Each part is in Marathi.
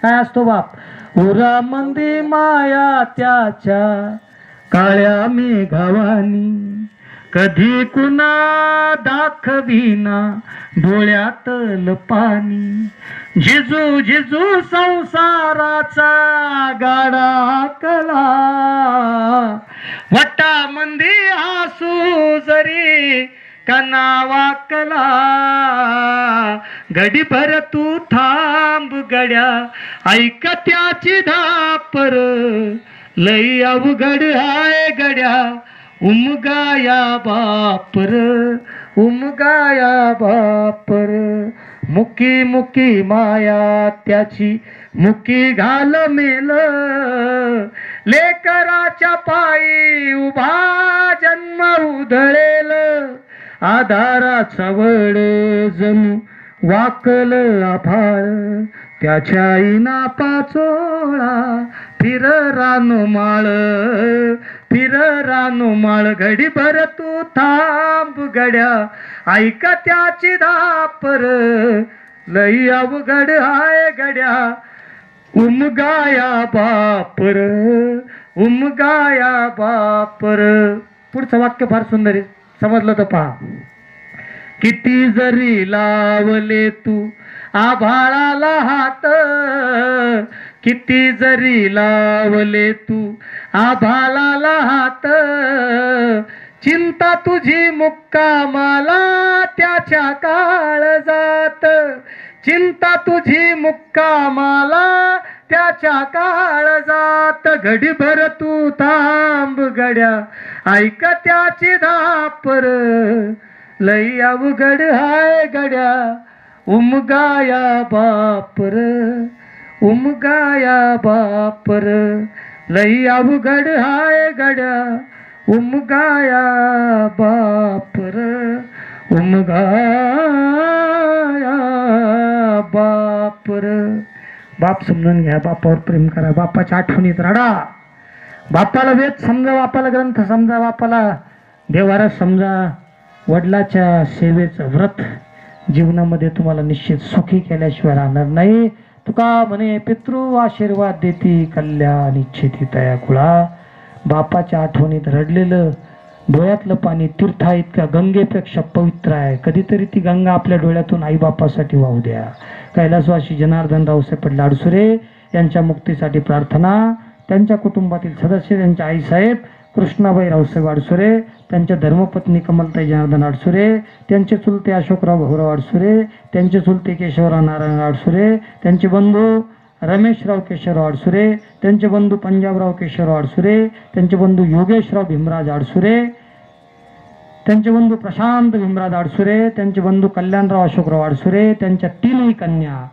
काय असतो बाप उरा मंदी माया त्याच्या काळ्या मेघावानी कधी कुणा दाखविना डोळ्यातल पाणी जिजू जिजू संसाराचा गाडा कला वटा मंदी आसू जरी कना वाकला घडीभर तू थांब गड्या ऐक त्याची धापर लई अवघड आहे गड्या उमगाया बापर उमगाया बापर मुकी मुकी माया त्याची मुकी घाल मेल लेकराच्या पायी उभा जन्म उधळेल आधाराचा वड जणू वाकल आभाळ त्याच्या आईना पाचोळा फिर रानो माळ घडीभर तू थांब गड्या ऐक त्याची धापर लई अवघड हाय गड्या उमगाया बापर उमगाया बापर. पुढचं वाक्य फार सुंदर आहे, समजलं तर पहा. किती जरी लावले तू आभाळाला हात किती जरी लावले तू आभाळाला हात चिंता तुझी मुक्कामाला त्याच्या काळजात चिंता तुझी मुक्कामाला त्याच्या काळजात घडीभर तू थांब गड्या ऐक त्याची धापर लई अवघड हाय गड्या उमगाया बापर उमगाया बापर लई अवघड हाय गड्या उमगाया बापर उमगाया बापर. बाप समजून घ्या, बापावर प्रेम करा, बापाच्या आठवणीत रडा, बापाला वेद समजा, बापाला ग्रंथ समजा, बापाला देवारा समजा. वडिलाच्या सेवेचं व्रत जीवनामध्ये तुम्हाला निश्चित सुखी केल्याशिवाय राहणार नाही. तुका म्हणे पितृ आशीर्वाद देती कल्याण इच्छिती तया कुळा. बापाच्या आठवणीत रडलेलं डोळ्यातलं पाणी तीर्था इतक्या गंगेपेक्षा पवित्र आहे. कधीतरी ती गंगा आपल्या डोळ्यातून आई बापासाठी वाहू द्या. कैलासवासी जनार्दन रावसाहेब पाटील आडसुरे यांच्या मुक्तीसाठी प्रार्थना. त्यांच्या कुटुंबातील सदस्य त्यांच्या आईसाहेब कृष्णाबाई रावसाहेब आडसुरे, त्यांच्या धर्मपत्नी कमलताई जनार्दन आडसुरे, त्यांचे चुलते अशोकराव भाऊराव आडसुरे, त्यांचे चुलते केशवराव नारायण आडसुरे, त्यांचे बंधू रमेशराव केशवराव आडसुरे, त्यांचे बंधू पंजाबराव केशवराव आडसुरे, त्यांचे बंधू योगेशराव भीमराज आडसुरे, त्यांचे बंधू प्रशांत भीमराज आडसुरे, त्यांचे बंधू कल्याणराव अशोकराव आडसुरे, त्यांच्या तीनही कन्या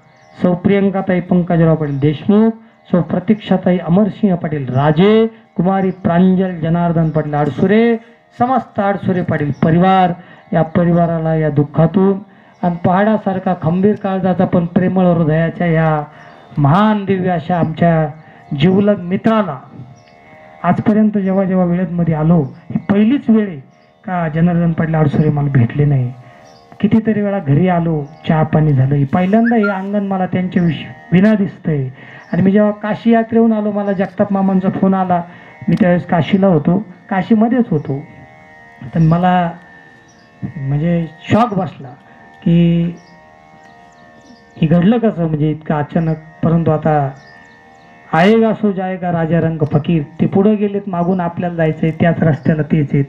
सौ प्रियंकाताई पंकजराव पाटील देशमुख, सौ प्रतीक्षाताई अमरसिंह पाटील राजे, कुमारी प्रांजल जनार्दन पाटील आडसुरे, समस्त आडसुरे पाटील परिवार. या परिवाराला या दुःखातून आणि पहाडासारखा खंबीर काळजाचा पण प्रेमळ हृदयाच्या या महान दिव्य अशा आमच्या जिवलग मित्राला आजपर्यंत जेव्हा जेव्हा वेळेमध्ये आलो, ही पहिलीच वेळ आहे का जनार्दन पाटील आडसुरे मला भेटले नाही. कितीतरी वेळा घरी आलो, चहा पाणी झालं, ही पहिल्यांदा हे अंगण मला त्यांच्याविषयी विना दिसतंय. आणि मी जेव्हा काशी यात्रेहून आलो, मला जगताप मामांचा फोन आला. मी त्यावेळेस काशीला होतो, काशीमध्येच होतो. तर मला म्हणजे शॉक बसला की हे घडलं कसं, म्हणजे इतकं अचानक. परंतु आता आएगा सो जाएगा राजा रंग फकीर, ते पुढं गेलेत, मागून आपल्याला जायचं आहे, त्याच रस्त्याला तेच आहेत,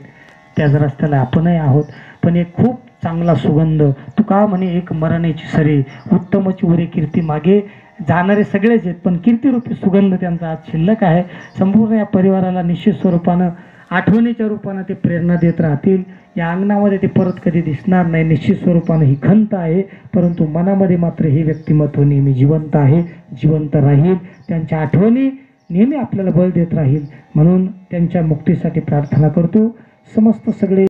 त्याच रस्त्याला आपणही आहोत. पण एक खूप चांगला सुगंध. तुका म्हणे एक मरणेची सरे उत्तमची उरे कीर्ती मागे. जाणारे सगळेच आहेत, पण कीर्तिरूपी सुगंध त्यांचा आज शिल्लक आहे. संपूर्ण या परिवाराला निश्चित स्वरूपानं आठवणीच्या रूपानं ते प्रेरणा देत राहतील. या अंगणामध्ये ते परत कधी दिसणार नाही. निश्चित स्वरूपानं ही खंत आहे, परंतु मनामध्ये मात्र हे व्यक्तिमत्व नेहमी जिवंत आहे, जिवंत राहील. त्यांच्या आठवणी नेहमी आपल्याला बळ देत राहील. म्हणून त्यांच्या मुक्तीसाठी प्रार्थना करतो. समस्त सगळे